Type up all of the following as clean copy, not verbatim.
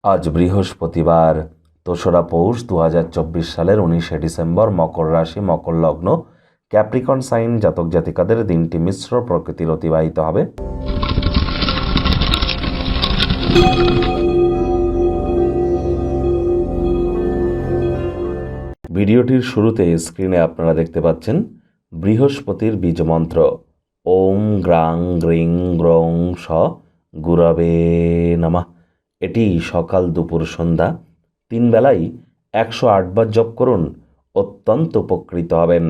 আজ বৃহস্পতিবার, ২রা পৌষ ২০২৪ সালের ১৯শে ডিসেম্বর। মকর রাশি, মকর লগ্ন, ক্যাপ্রিকন সাইন জাতক জাতিকাদের দিনটি মিশ্র প্রকৃতির অতিবাহিত হবে। ভিডিওটির শুরুতে স্ক্রিনে আপনারা দেখতে পাচ্ছেন বৃহস্পতির বীজমন্ত্র ওম গ্রাং গ্রিং গ্রং স গুরবে নমঃ। এটি সকাল দুপুর সন্ধ্যা ৩ বেলাই ১০৮ বার জপ করুন, অত্যন্ত উপকৃত হবেন।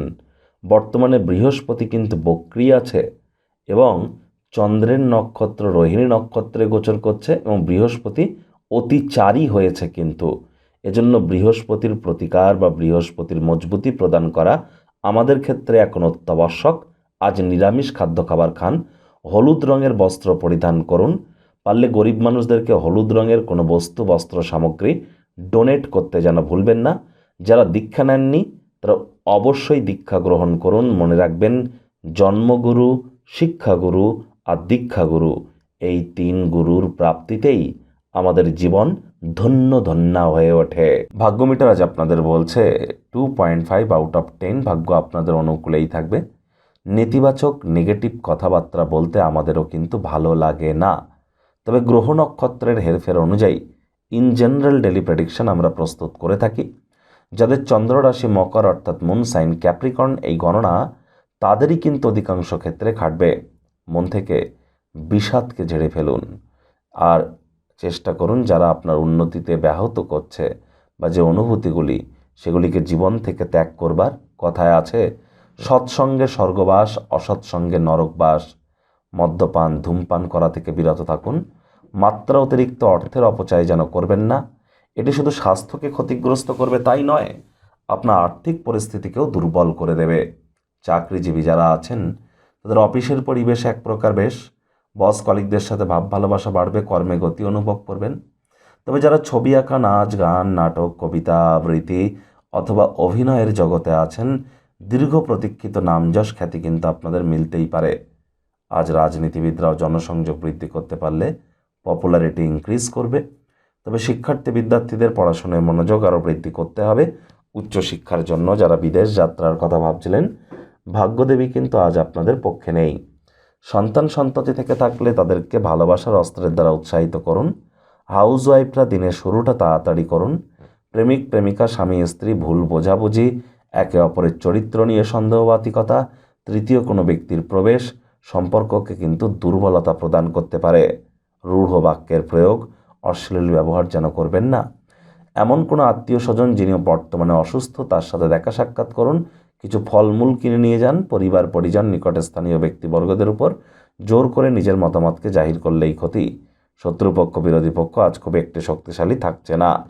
বর্তমানে বৃহস্পতি কিন্তু বক্রী আছে এবং চন্দ্রের নক্ষত্র রোহিণী নক্ষত্রে গোচর করছে এবং বৃহস্পতি অতিচারী হয়েছে। কিন্তু এজন্য বৃহস্পতির প্রতিকার বা বৃহস্পতির মজবুতি প্রদান করা আমাদের ক্ষেত্রে এখন অত্যাবশ্যক। আজ নিরামিষ খাদ্য খাবার খান, হলুদ রঙের বস্ত্র পরিধান করুন, পারলে গরিব মানুষদেরকে হলুদ রঙের কোনো বস্ত্র সামগ্রী ডোনেট করতে যেন ভুলবেন না। যারা দীক্ষা নেননি তারা অবশ্যই দীক্ষা গ্রহণ করুন। মনে রাখবেন, জন্মগুরু, শিক্ষাগুরু আর দীক্ষাগুরু, এই ৩ গুরুর প্রাপ্তিতেই আমাদের জীবন ধন্য হয়ে ওঠে। ভাগ্য মিটার আজ আপনাদের বলছে 2.5 আউট অফ 10। ভাগ্য আপনাদের অনুকূলেই থাকবে। নেতিবাচক নেগেটিভ কথাবার্তা বলতে আমাদেরও কিন্তু ভালো লাগে না, তবে গ্রহ নক্ষত্রের হেরফের অনুযায়ী ইন জেনারেল ডেলি প্রেডিকশন আমরা প্রস্তুত করে থাকি। যাদের চন্দ্র রাশি মকর অর্থাৎ মুন সাইন ক্যাপ্রিকর্ন, এই গণনা তাদেরই কিন্তু অধিকাংশ ক্ষেত্রে খাটবে। মন থেকে বিষাদকে ঝেড়ে ফেলুন আর চেষ্টা করুন যারা আপনার উন্নতিতে ব্যাহত করছে বা যে অনুভূতিগুলি, সেগুলিকে জীবন থেকে ত্যাগ করবার। কথায় আছে, সৎসঙ্গে স্বর্গবাস, অসৎসঙ্গে নরকবাস। মদ্যপান ধূমপান করা থেকে বিরত থাকুন। মাত্রা অতিরিক্ত অর্থের অপচয় যেন করবেন না। এটি শুধু স্বাস্থ্যকে ক্ষতিগ্রস্ত করবে তাই নয়, আপনার আর্থিক পরিস্থিতিকেও দুর্বল করে দেবে। চাকরিজীবী যারা আছেন তাদের অফিসের পরিবেশ এক প্রকার বেশ, বস কলিগদের সাথে ভাব ভালোবাসা বাড়বে, কর্মে গতি অনুভব করবেন। তবে যারা ছবি আঁকা, নাচ গান, নাটক, কবিতা আবৃত্তি অথবা অভিনয়ের জগতে আছেন, দীর্ঘ প্রতীক্ষিত নামযশ খ্যাতি কিন্তু আপনাদের মিলতেই পারে। আজ রাজনীতিবিদরাও জনসংযোগ বৃদ্ধি করতে পারলে পপুলারিটি ইনক্রিজ করবে। তবে শিক্ষার্থী বিদ্যার্থীদের পড়াশোনায় মনোযোগ আরও বৃদ্ধি করতে হবে। উচ্চশিক্ষার জন্য যারা বিদেশ যাত্রার কথা ভাবছিলেন, ভাগ্যদেবী কিন্তু আজ আপনাদের পক্ষে নেই। সন্তান সন্ততি থেকে থাকলে তাদেরকে ভালোবাসার অস্ত্রের দ্বারা উৎসাহিত করুন। হাউস ওয়াইফরা দিনের শুরুটা তাড়াতাড়ি করুন। প্রেমিক প্রেমিকা, স্বামী স্ত্রী ভুল বোঝাবুঝি, একে অপরের চরিত্র নিয়ে সন্দেহবাতিকতা, তৃতীয় কোনো ব্যক্তির প্রবেশ সম্পর্ককে কিন্তু দুর্বলতা প্রদান করতে পারে। রূঢ় বাক্যের প্রয়োগ, অশ্লীল ব্যবহার যেন করবেন না। এমন কোনো আত্মীয় স্বজন যিনি বর্তমানে অসুস্থ, তার সাথে দেখা সাক্ষাৎ করুন। কিছু ফলমূল কিনে নিয়ে যান। পরিবার পরিজন, নিকটে স্থানীয় ব্যক্তিবর্গদের উপর জোর করে নিজের মতামতকে জাহির করলেই ক্ষতি। শত্রুপক্ষ বিরোধী পক্ষ আজ খুব একটি শক্তিশালী থাকছে না।